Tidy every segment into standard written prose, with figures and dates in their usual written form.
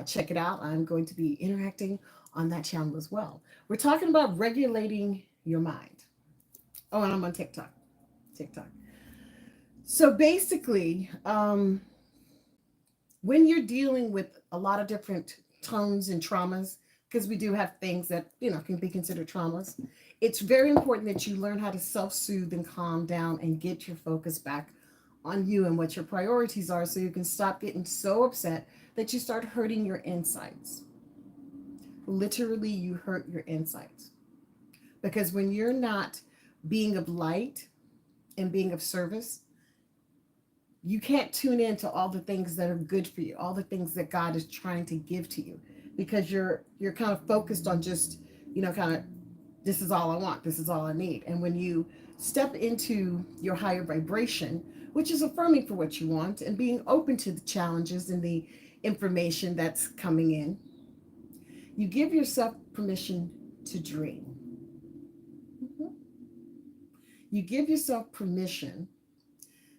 check it out. I'm going to be interacting on that channel as well. We're talking about regulating your mind. Oh, and I'm on TikTok. TikTok. So basically, when you're dealing with a lot of different tones and traumas, because we do have things that can be considered traumas, it's very important that you learn how to self-soothe and calm down and get your focus back on you and what your priorities are, so you can stop getting so upset that you start hurting your insides. Literally, you hurt your insides, because when you're not being of light and being of service, you can't tune in to all the things that are good for you, all the things that God is trying to give to you, because you're kind of focused on just, kind of, this is all I want, this is all I need. And when you step into your higher vibration, which is affirming for what you want and being open to the challenges and the information that's coming in, you give yourself permission to dream. Mhm. You give yourself permission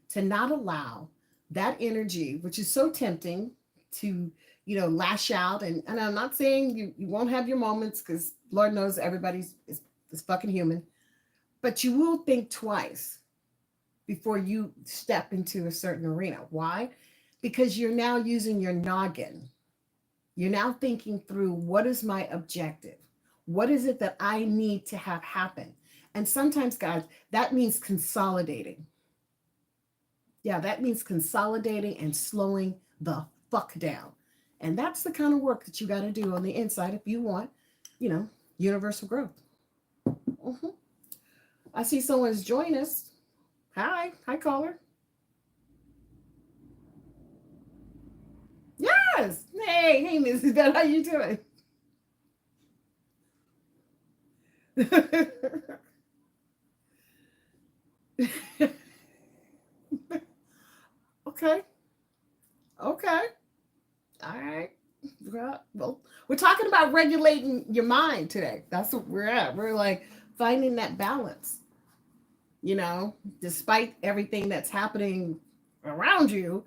to not allow that energy, which is so tempting to, lash out. And I'm not saying you won't have your moments, because Lord knows everybody's is fucking human, but you will think twice before you step into a certain arena. Why? Because you're now using your noggin. You're now thinking through, what is my objective? What is it that I need to have happen? And sometimes, guys, that means consolidating. Yeah, that means consolidating and slowing the fuck down. And that's the kind of work that you got to do on the inside if you want, you know, universal growth. Mhm. I see someone's joined us. Hi. Hi, caller. Yes. Hey, Mrs. Bell, how you doing? Okay. Okay. All right. Well, we're talking about regulating your mind today. That's what we're at. We're like finding that balance, despite everything that's happening around you,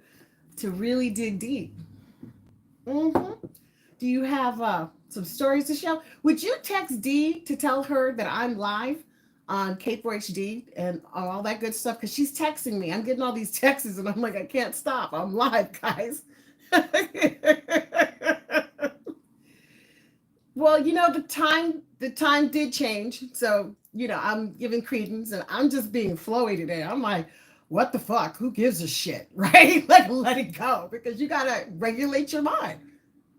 to really dig deep. hmm Do you have some stories to share? Would you text D to tell her that I'm live on K4HD and all that good stuff? Because she's texting me. I'm getting all these texts, and I'm like, I can't stop. I'm live, guys. Well, the time did change. So, I'm giving credence, and I'm just being flowy today. I'm like, what the fuck? Who gives a shit? Right? Like, let it go, because you got to regulate your mind.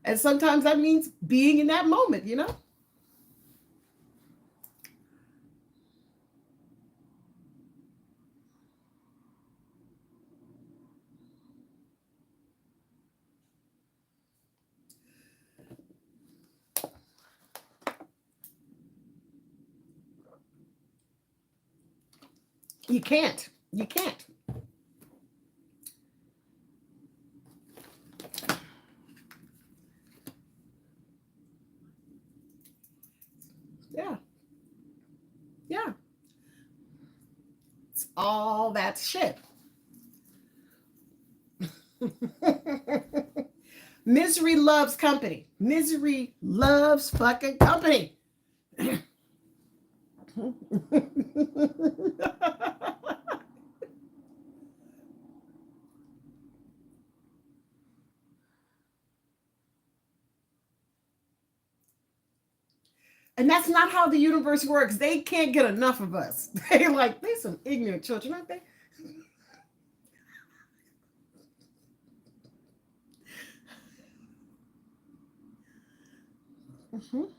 And sometimes that means being in that moment. You can't. You can't. Yeah. Yeah. It's all that shit. Misery loves company. Misery loves fucking company. And that's not how the universe works. They can't get enough of us. They some ignorant children, aren't they? Mhm.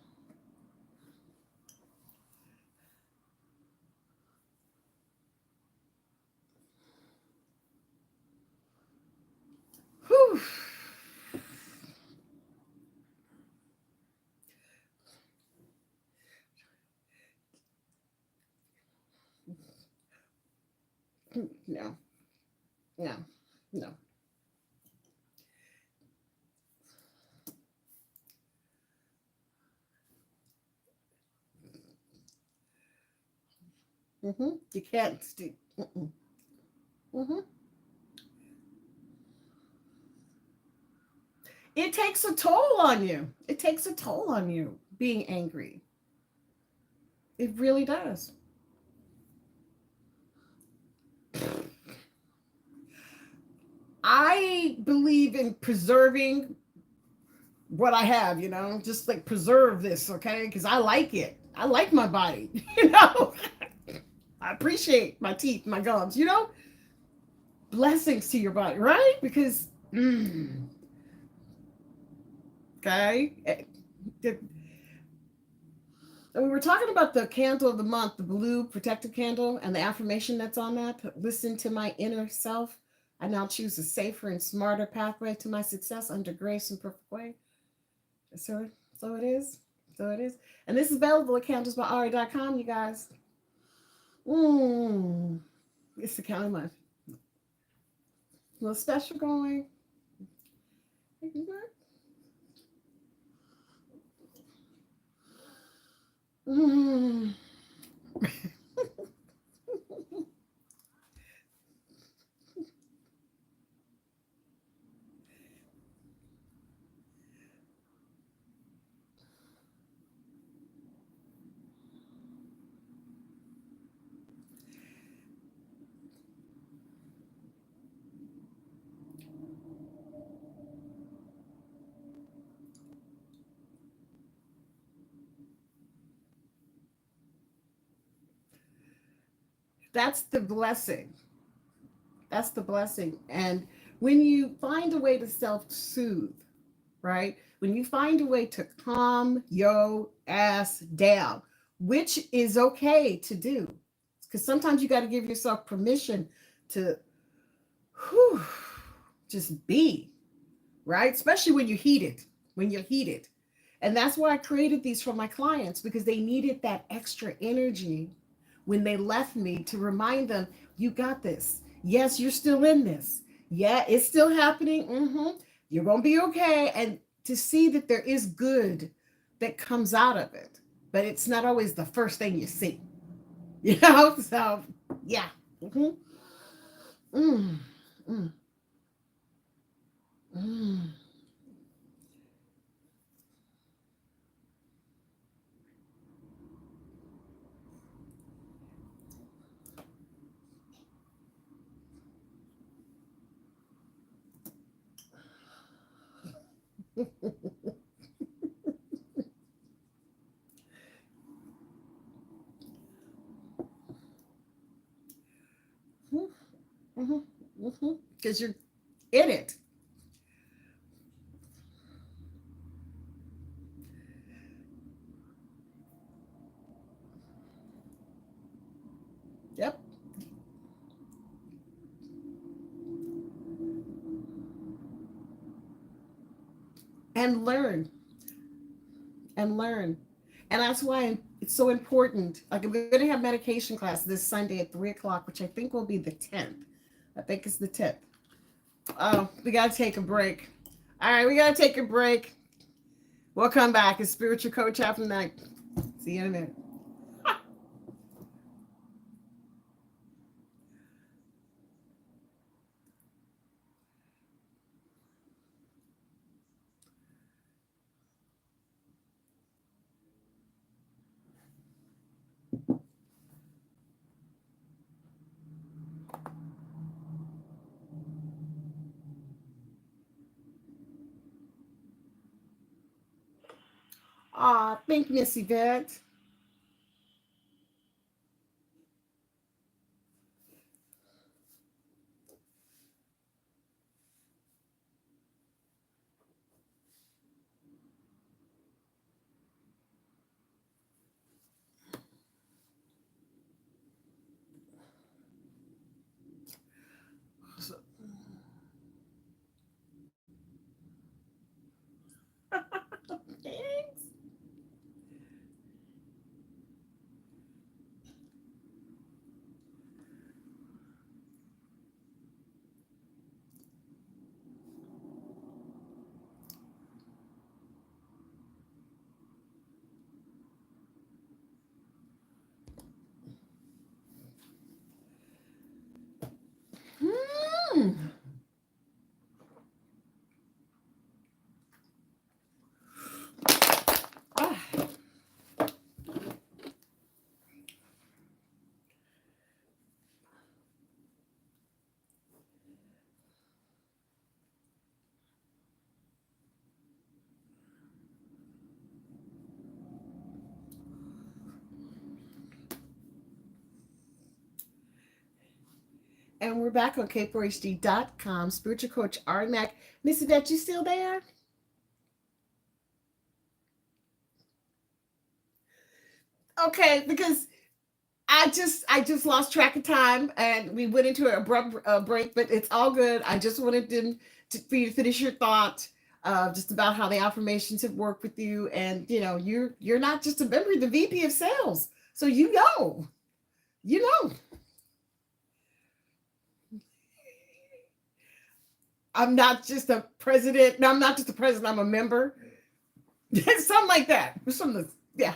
Whew. No, no, no. You can't. Mm-hmm. It takes a toll on you. It takes a toll on you being angry. It really does. I believe in preserving what I have, just like preserve this, okay? Because I like it. I like my body, I appreciate my teeth, my gums, blessings to your body, right? Because, okay. And we were talking about the candle of the month, the blue protective candle, and the affirmation that's on that. Listen to my inner self. I now choose a safer and smarter pathway to my success under grace and perfect way. So, so it is. So it is. And this is available at candlesbyari.com, you guys. It's the counting month. A little special going. Mm. That's the blessing. That's the blessing. And when you find a way to self soothe, right? When you find a way to calm your ass down, which is okay to do, because sometimes you got to give yourself permission to whew, just be, right? Especially when you're heated, when you're heated. And that's why I created these for my clients because they needed that extra energy when they left me to remind them, you got this. Yes, you're still in this. Yeah, it's still happening. You're going to be okay. And to see that there is good that comes out of it, but it's not always the first thing you see. So yeah. Mm-hmm. Mm, mm, mm. Because you're in it. Yep. And learn and learn. And that's why it's so important. Like, I'm going to have medication class this Sunday at 3 o'clock, which I think will be the 10th. I think it's the 10th. Oh, we got to take a break. All right, we got to take a break. We'll come back. It's Spiritual Coach After Night. See you in a minute. Aw, thank you, Miss Yvette. So, thanks. And we're back on k4hd.com. Spiritual coach Ari Mac. Miss Yvette, you still there? Okay, because I just lost track of time and we went into an abrupt break, but it's all good. I just wanted for you to finish your thought just about how the affirmations have worked with you, and you're not just a member, the VP of sales, so you know. I'm not just a president. No, I'm not just a president. I'm a member. Something like that. Something. Yeah.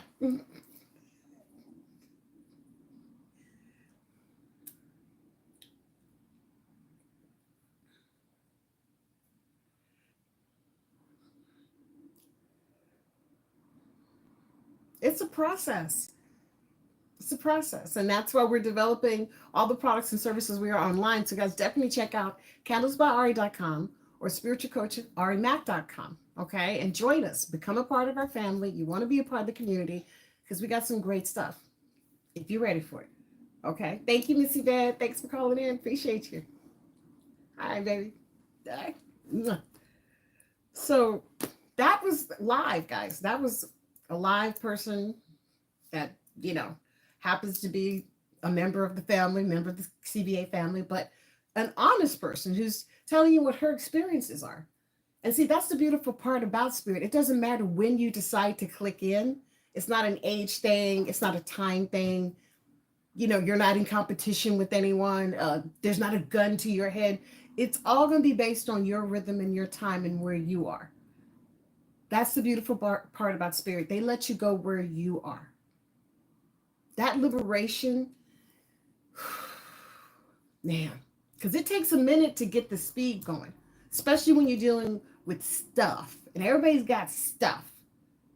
It's a process. It's a process. And that's why we're developing all the products and services we are online. So, guys, definitely check out candlesbyari.com or spiritualcoacharimac.com. Okay. And join us. Become a part of our family. You want to be a part of the community because we got some great stuff if you're ready for it. Okay. Thank you, Missy Dad. Thanks for calling in. Appreciate you. Hi, baby. Hi. So that was live, guys. That was a live person that, happens to be a member of the family, member of the CBA family, but an honest person who's telling you what her experiences are. And see, that's the beautiful part about spirit. It doesn't matter when you decide to click in. It's not an age thing. It's not a time thing. You're not in competition with anyone. There's not a gun to your head. It's all going to be based on your rhythm and your time and where you are. That's the beautiful part about spirit. They let you go where you are. That liberation, man, because it takes a minute to get the speed going, especially when you're dealing with stuff. And everybody's got stuff,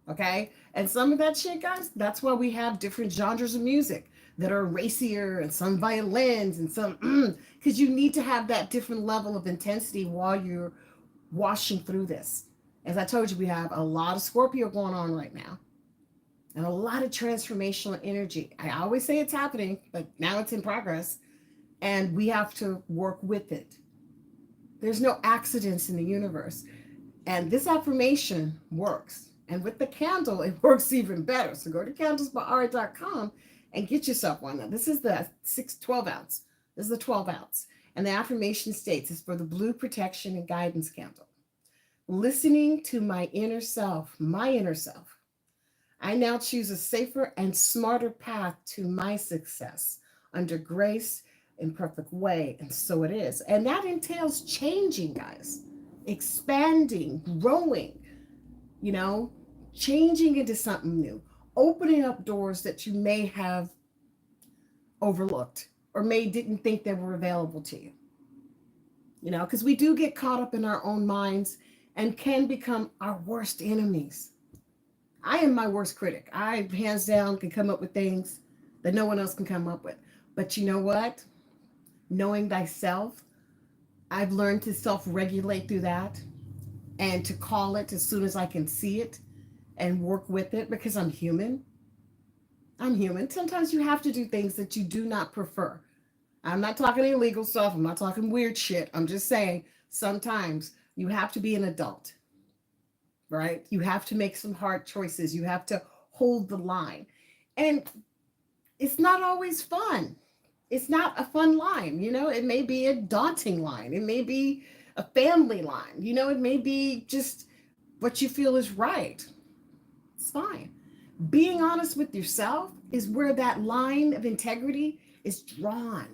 okay? And some of that shit, guys, that's why we have different genres of music that are racier and some violins and some, because you need to have that different level of intensity while you're washing through this. As I told you, we have a lot of Scorpio going on right now and a lot of transformational energy. I always say it's happening, but now it's in progress and we have to work with it. There's no accidents in the universe. And this affirmation works. And with the candle, it works even better. So go to candlesbyari.com and get yourself one. Now, this is the 12 ounce. This is the 12 ounce. And the affirmation states it's for the blue protection and guidance candle. Listening to my inner self, I now choose a safer and smarter path to my success under grace in perfect way. And so it is. And that entails changing, guys, expanding, growing, changing into something new, opening up doors that you may have overlooked or didn't think they were available to you. Because we do get caught up in our own minds and can become our worst enemies. I am my worst critic. I, hands down, can come up with things that no one else can come up with. But you know what? Knowing thyself, I've learned to self-regulate through that and to call it as soon as I can see it and work with it because I'm human. I'm human. Sometimes you have to do things that you do not prefer. I'm not talking illegal stuff. I'm not talking weird shit. I'm just saying sometimes you have to be an adult, right? You have to make some hard choices. You have to hold the line. And it's not always fun. It's not a fun line. It may be a daunting line. It may be a family line. It may be just what you feel is right. It's fine. Being honest with yourself is where that line of integrity is drawn,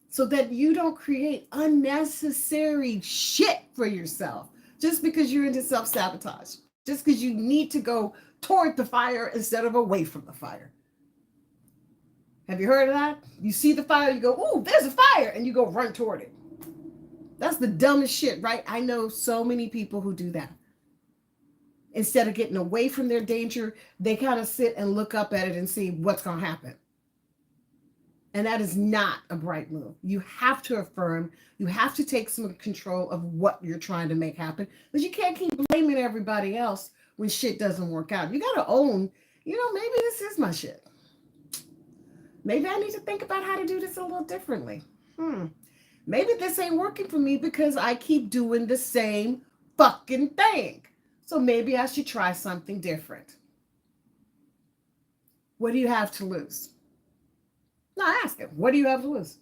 so that you don't create unnecessary shit for yourself just because you're into self-sabotage, just because you need to go toward the fire instead of away from the fire. Have you heard of that? You see the fire, you go, "Ooh, there's a fire," and you go run toward it. That's the dumbest shit, right? I know so many people who do that. Instead of getting away from their danger, they kind of sit and look up at it and see what's going to happen. And that is not a bright move. You have to affirm. You have to take some control of what you're trying to make happen. Because you can't keep blaming everybody else when shit doesn't work out. You got to own, maybe this is my shit. Maybe I need to think about how to do this a little differently. Maybe this ain't working for me because I keep doing the same fucking thing. So maybe I should try something different. What do you have to lose? Now ask him, what do you have to lose?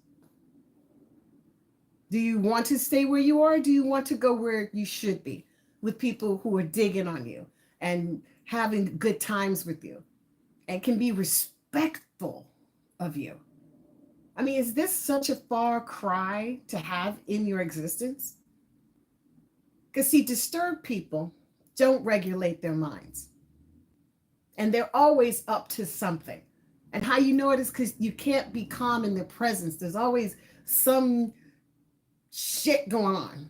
Do you want to stay where you are? Or do you want to go where you should be with people who are digging on you and having good times with you and can be respectful of you? I mean, is this such a far cry to have in your existence? Because, see, disturbed people don't regulate their minds. And they're always up to something. And how you know it is because you can't be calm in their presence. There's always some shit going on.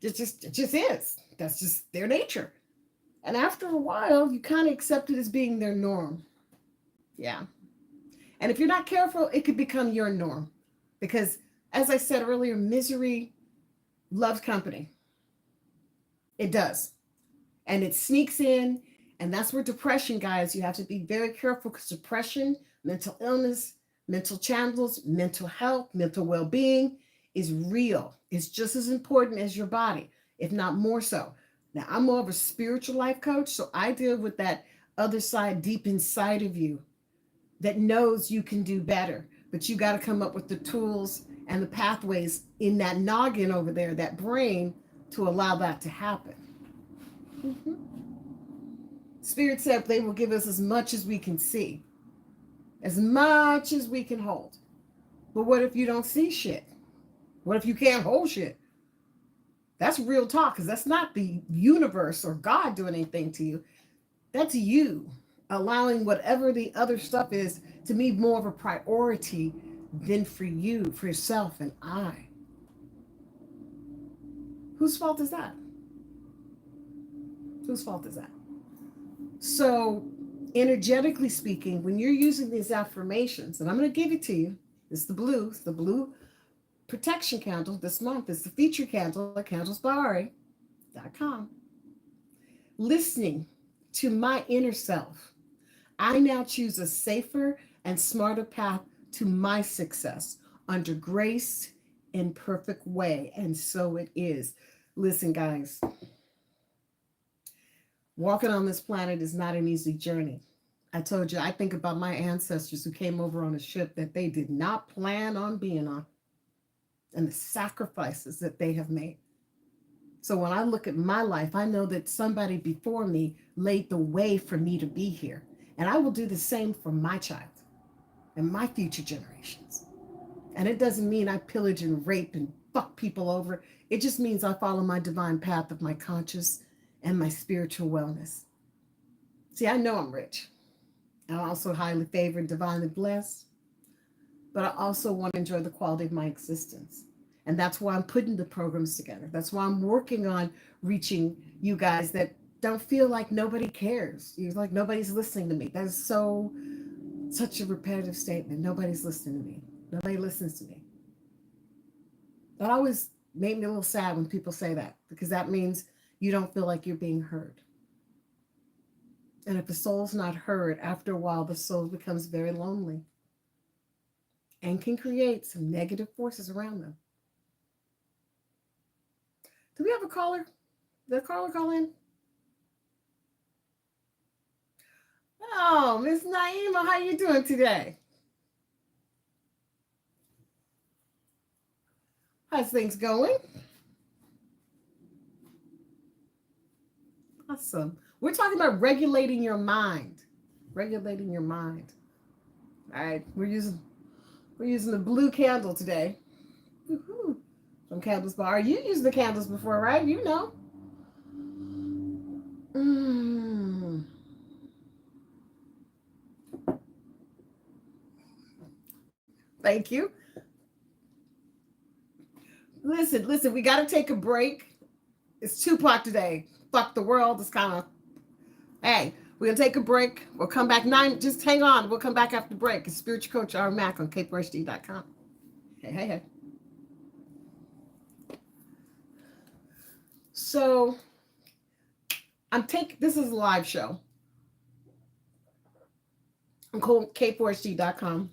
It just is. That's just their nature. And after a while, you kind of accept it as being their norm. Yeah. And if you're not careful, it could become your norm. Because, as I said earlier, misery loves company. It does. And it sneaks in. And that's where depression, guys, you have to be very careful because depression, mental illness, mental challenges, mental health, mental well-being is real. It's just as important as your body, if not more so. Now, I'm more of a spiritual life coach, so I deal with that other side deep inside of you that knows you can do better. But you got to come up with the tools and the pathways in that noggin over there, that brain, to allow that to happen. Mm-hmm. Spirit said they will give us as much as we can see, as much as we can hold. But what if you don't see shit? What if you can't hold shit? That's real talk, because that's not the universe or God doing anything to you. That's you allowing whatever the other stuff is to be more of a priority than for you, for yourself and I. Whose fault is that? Whose fault is that? So, energetically speaking, when you're using these affirmations, and I'm going to give it to you, it's the blue protection candle this month. It's the feature candle at candlesbyari.com. Listening to my inner self, I now choose a safer and smarter path to my success under grace in perfect way. And so it is. Listen, guys. Walking on this planet is not an easy journey. I told you, I think about my ancestors who came over on a ship that they did not plan on being on and the sacrifices that they have made. So when I look at my life, I know that somebody before me laid the way for me to be here. And I will do the same for my child and my future generations. And it doesn't mean I pillage and rape and fuck people over. It just means I follow my divine path of my conscious and my spiritual wellness. See, I know I'm rich. I'm also highly favored, divinely blessed. But I also want to enjoy the quality of my existence. And that's why I'm putting the programs together. That's why I'm working on reaching you guys that don't feel like nobody cares. You're like, nobody's listening to me. That is such a repetitive statement. Nobody's listening to me. Nobody listens to me. That always made me a little sad when people say that, because that means you don't feel like you're being heard. And if the soul's not heard, after a while, the soul becomes very lonely and can create some negative forces around them. Do we have a caller? Did a caller call in? Oh, Miss Naima, how you doing today? How's things going? Awesome. We're talking about regulating your mind. Regulating your mind. All right, we're using the blue candle today. Woo-hoo. From Candles Bar. You used the candles before, right? You know. Thank you. Listen, we got to take a break. It's Tupac today. Fuck the world. It's kind of, hey, we're going to take a break. We'll come back 9. Just hang on. We'll come back after the break. It's spiritual coach Ari Mac on capersd.com. Hey. So, this is a live show. I'm calling capersd.com.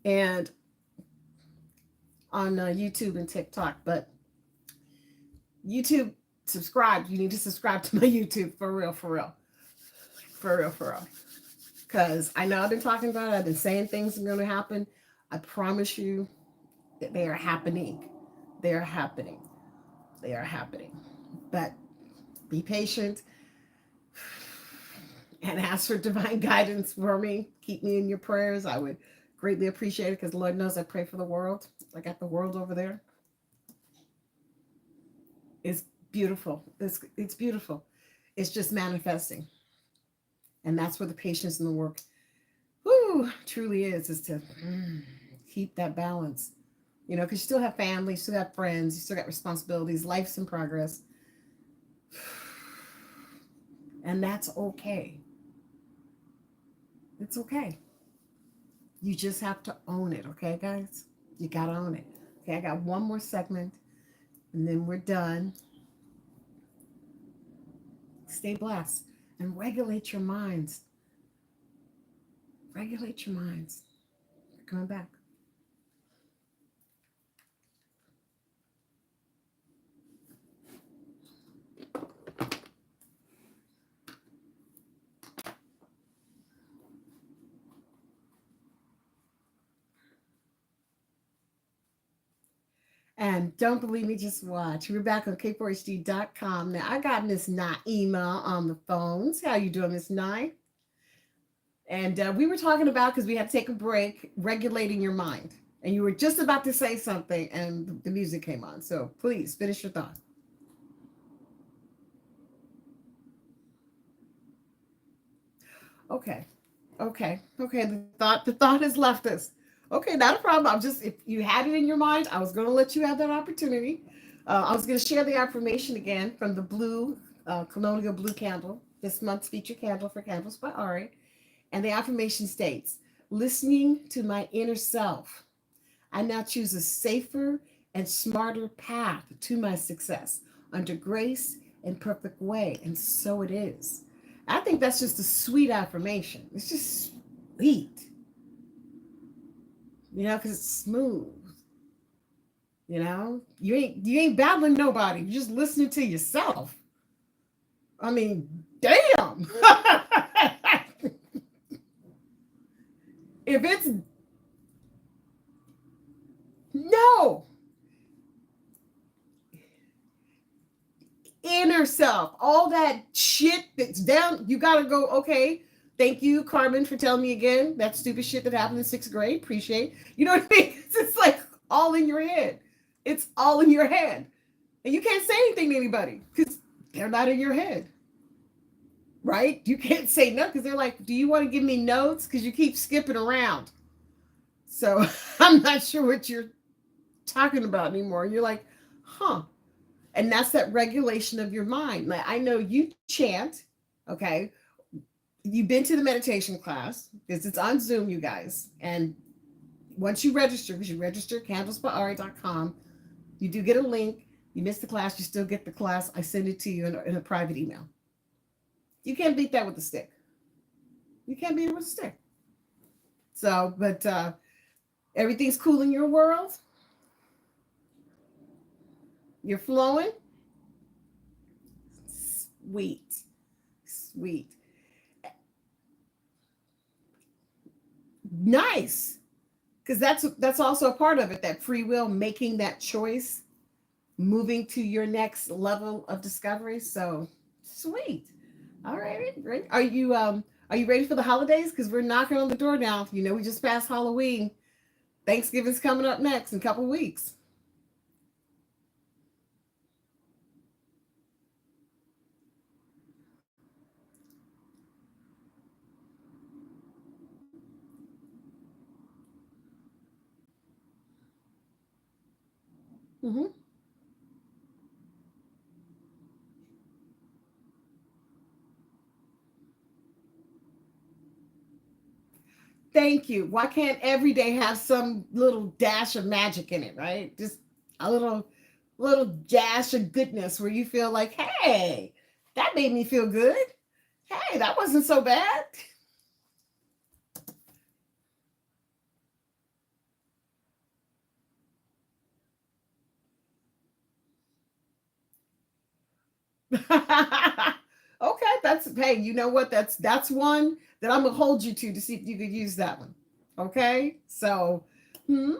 and on YouTube and TikTok. But YouTube, subscribe. You need to subscribe to my YouTube for real, for real, for real, for real. Because I know I've been talking about it. I've been saying things are going to happen. I promise you that they are happening. They are happening. They are happening. But be patient and ask for divine guidance for me. Keep me in your prayers. I would greatly appreciate it because Lord knows I pray for the world. I got the world over there. It's beautiful. It's beautiful. It's just manifesting. And that's where the patience and the work truly is to keep that balance. Because you still have family, you still have friends, you still got responsibilities, life's in progress. And that's okay. It's okay. You just have to own it, okay, guys? You got to own it. Okay, I got one more segment, and then we're done. Stay blessed and regulate your minds. Regulate your minds. Coming back. And don't believe me, just watch. We're back on k4hd.com. Now, I got Miss Naima on the phones. How you doing, Miss Nye? And we were talking about, because we had to take a break, regulating your mind. And you were just about to say something, and the music came on. So please, finish your thought. Okay. Okay. Okay. The thought has left us. Okay, not a problem. I'm just, if you had it in your mind, I was going to let you have that opportunity. I was going to share the affirmation again from the blue, colonial blue candle, this month's featured candle for Candles by Ari. And the affirmation states, listening to my inner self, I now choose a safer and smarter path to my success under grace and perfect way. And so it is. I think that's just a sweet affirmation. It's just sweet, because it's smooth. You ain't battling nobody. You're just listening to yourself. I mean, damn. If it's no inner self, all that shit that's down, you gotta go, okay. Thank you, Carmen, for telling me again that stupid shit that happened in sixth grade. Appreciate. You know what I mean? It's like all in your head. It's all in your head. And you can't say anything to anybody because they're not in your head. Right? You can't say no because they're like, do you want to give me notes? Because you keep skipping around. So I'm not sure what you're talking about anymore. You're like, huh. And that's that regulation of your mind. Like, I know you chant, okay? You've been to the meditation class because it's on Zoom, you guys. And once you register, because you register candlesbyari.com, you do get a link. You miss the class, you still get the class. I send it to you in a private email. You can't beat that with a stick. You can't beat it with a stick. So, but everything's cool in your world. You're flowing. Sweet. Sweet. Nice. Because that's also a part of it, that free will, making that choice, moving to your next level of discovery. So sweet. All right, great. Are you ready for the holidays? Because we're knocking on the door now. We just passed Halloween. Thanksgiving's coming up next in a couple weeks. Mm-hmm. Thank you. Why can't every day have some little dash of magic in it, right? Just a little dash of goodness where you feel like, hey, that made me feel good. Hey, that wasn't so bad. Okay, that's hey, you know what? That's one that I'm gonna hold you to see if you could use that one. Okay, so hmm,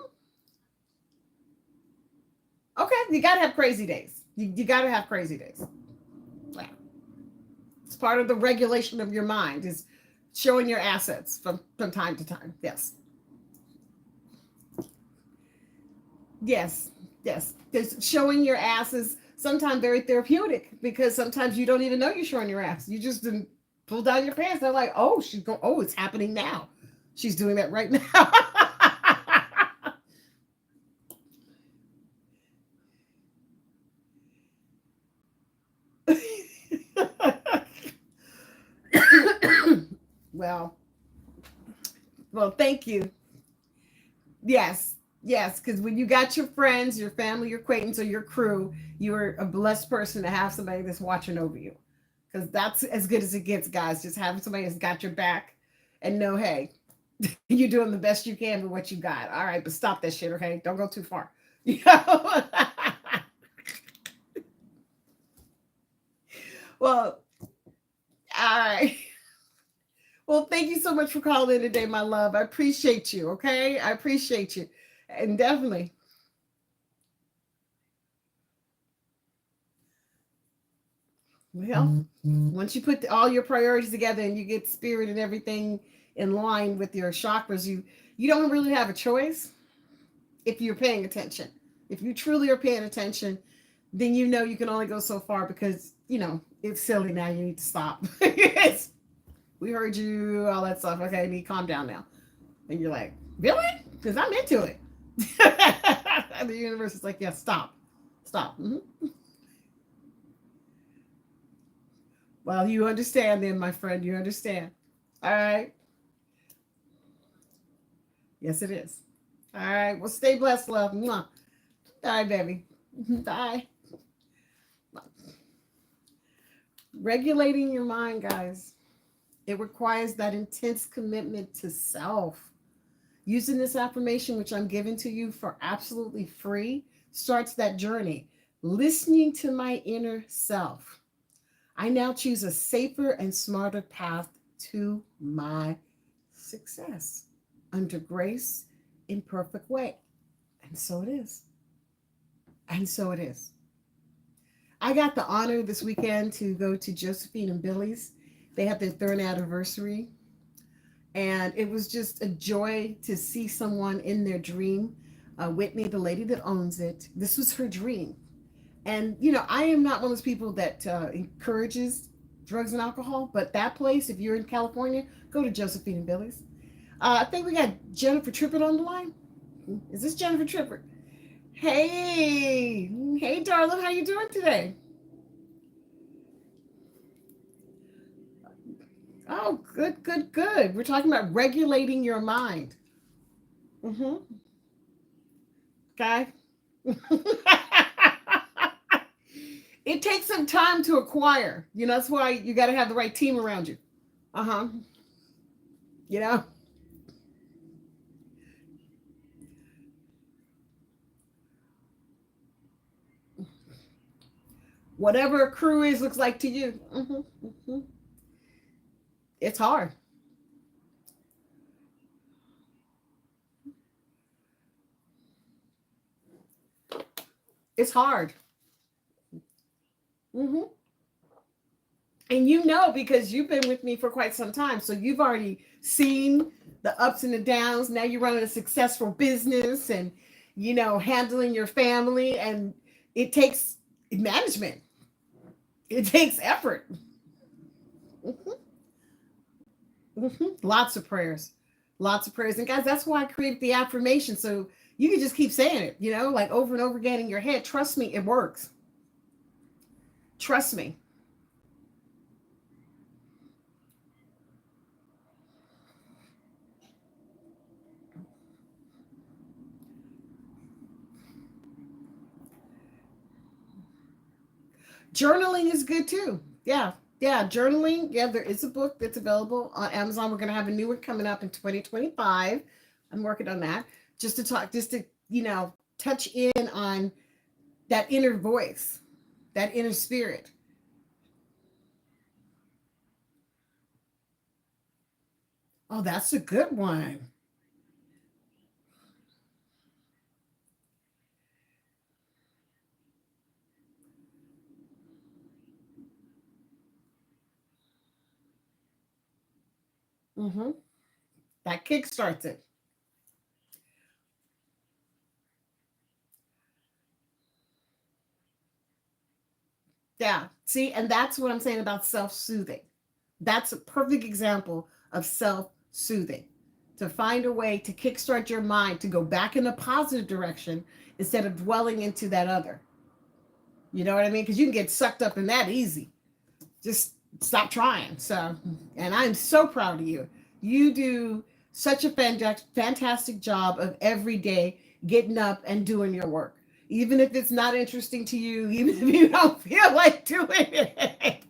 okay, you gotta have crazy days. You gotta have crazy days. Yeah. It's part of the regulation of your mind is showing your assets from time to time. Yes, yes, yes. There's showing your ass is sometimes very therapeutic because sometimes you don't even know you're showing your ass. You just didn't pull down your pants. They're like, oh, she's going. Oh, it's happening now. She's doing that right now. well, well, thank you. Yes, yes, because when you got your friends, your family, your acquaintance, or your crew, you're a blessed person to have somebody that's watching over you. Because that's as good as it gets, guys. Just having somebody that's got your back and know, hey, you're doing the best you can with what you got. All right, but stop that shit, okay? Don't go too far. You know? well, all right. Well, thank you so much for calling in today, my love. I appreciate you, okay? I appreciate you. And definitely, well, once you put all your priorities together and you get spirit and everything in line with your chakras, you don't really have a choice if you're paying attention. If you truly are paying attention, then you know you can only go so far because it's silly now. You need to stop. We heard you, all that stuff. Okay, you need to calm down now. And you're like, really? Because I'm into it. And the universe is like, yeah, stop, stop. Well, you understand then, my friend. You understand. All right. Yes, it is. All right. Well, stay blessed, love. Mwah. Bye, baby. Bye. Regulating your mind, guys. It requires that intense commitment to self. Using this affirmation, which I'm giving to you for absolutely free, starts that journey. Listening to my inner self. I now choose a safer and smarter path to my success under grace in perfect way. And so it is. And so it is. I got the honor this weekend to go to Josephine and Billy's. They have their third anniversary. And it was just a joy to see someone in their dream. Whitney, the lady that owns it, this was her dream. And, I am not one of those people that encourages drugs and alcohol, but that place, if you're in California, go to Josephine and Billy's. I think we got Jennifer Trippett on the line. Is this Jennifer Trippett? Hey, hey, darling, how you doing today? Oh, good, good, good. We're talking about regulating your mind. Mm-hmm. Okay. It takes some time to acquire. That's why you got to have the right team around you. Uh huh. You know, whatever a crew is looks like to you. Mm-hmm. It's hard. It's hard. Mm-hmm. And because you've been with me for quite some time, so you've already seen the ups and the downs. Now you're running a successful business and handling your family, and it takes management. It takes effort. Mhm. Lots of prayers. Lots of prayers. And guys, that's why I created the affirmation. So you can just keep saying it, like over and over again in your head. Trust me, it works. Trust me. Journaling is good too. Yeah. Yeah. Journaling. Yeah. There is a book that's available on Amazon. We're going to have a new one coming up in 2025. I'm working on that just to talk, just to, touch in on that inner voice, that inner spirit. Oh, that's a good one. Mm-hmm. That kickstarts it. Yeah. See, and that's what I'm saying about self-soothing. That's a perfect example of self-soothing. To find a way to kickstart your mind to go back in a positive direction instead of dwelling into that other. You know what I mean? Because you can get sucked up in that easy. Just stop trying. So, and I'm so proud of you. You do such a fantastic job of every day getting up and doing your work. Even if it's not interesting to you, even if you don't feel like doing it,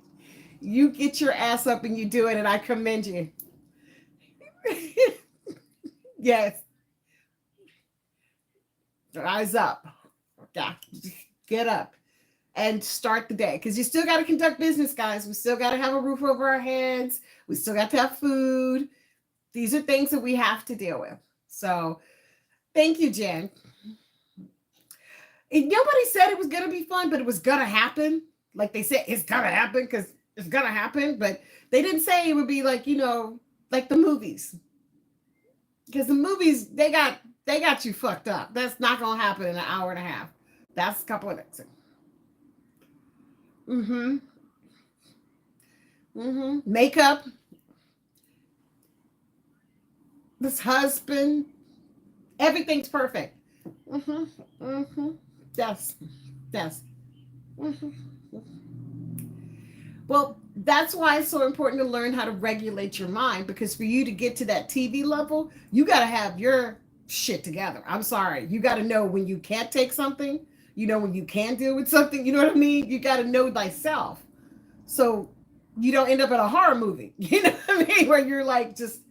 you get your ass up and you do it, and I commend you. Yes, rise up. Yeah, get up and start the day because you still got to conduct business, guys. We still got to have a roof over our heads. We still got to have food. These are things that we have to deal with. So, thank you, Jen. And nobody said it was going to be fun, but it was going to happen. Like they said, it's going to happen because it's going to happen. But they didn't say it would be like, like the movies. Because the movies, they got you fucked up. That's not going to happen in an hour and a half. That's a couple of things. Mm-hmm. Mm-hmm. Makeup, this husband, everything's perfect. Mm-hmm. Mm-hmm. Yes. Yes. Mm-hmm. Well, that's why it's so important to learn how to regulate your mind because for you to get to that TV level, you got to have your shit together. I'm sorry. You got to know when you can't take something, when you can deal with something, you know what I mean? You got to know thyself. So you don't end up in a horror movie, you know what I mean? Where you're like just,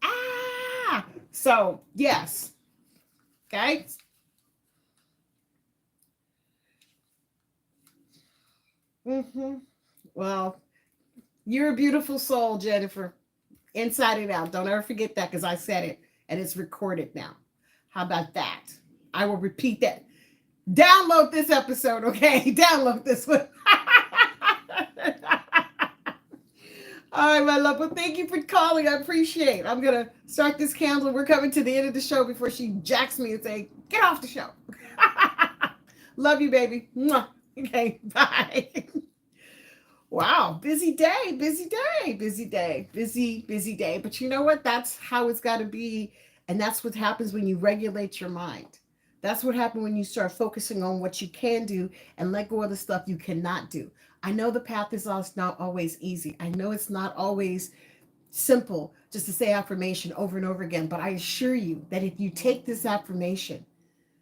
ah. So, yes. Okay. Mm-hmm. Well, you're a beautiful soul, Jennifer. Inside and out. Don't ever forget that because I said it and it's recorded now. How about that? I will repeat that. Download this episode, okay? Download this one. All right, my love. Well, thank you for calling. I appreciate it. I'm going to start this candle. We're coming to the end of the show before she jacks me and say, get off the show. Love you, baby. Mwah. Okay, bye. Wow, busy day, busy day, busy day, busy day. But you know what? That's how it's got to be. And that's what happens when you regulate your mind. That's what happens when you start focusing on what you can do and let go of the stuff you cannot do. I know the path is not always easy. I know it's not always simple just to say affirmation over and over again. But I assure you that if you take this affirmation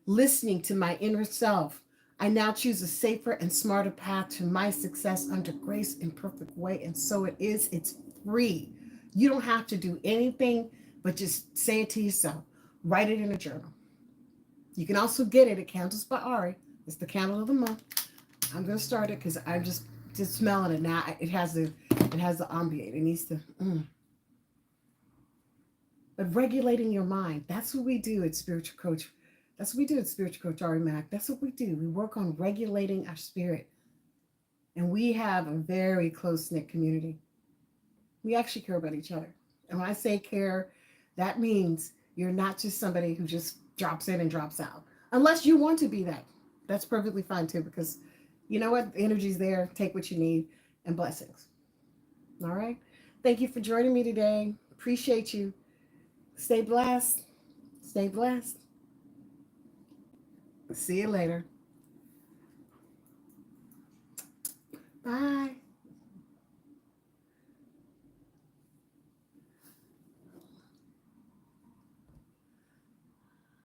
listening to my inner self, I now choose a safer and smarter path to my success under grace and perfect way. And so it is. It's free. You don't have to do anything but just say it to yourself. Write it in a journal. You can also get it at Candles by Ari. It's the candle of the month. I'm gonna start it because I'm just smelling it now. It has the ambient. It needs to. But regulating your mind. That's what we do at Spiritual Coach. That's what we do at Spiritual Coach Ari Mac. That's what we do. We work on regulating our spirit. And we have a very close knit community. We actually care about each other. And when I say care, that means you're not just somebody who just drops in and drops out. Unless you want to be that. That's perfectly fine too, because you know what? The energy's there. Take what you need and blessings. All right. Thank you for joining me today. Appreciate you. Stay blessed. Stay blessed. See you later. Bye.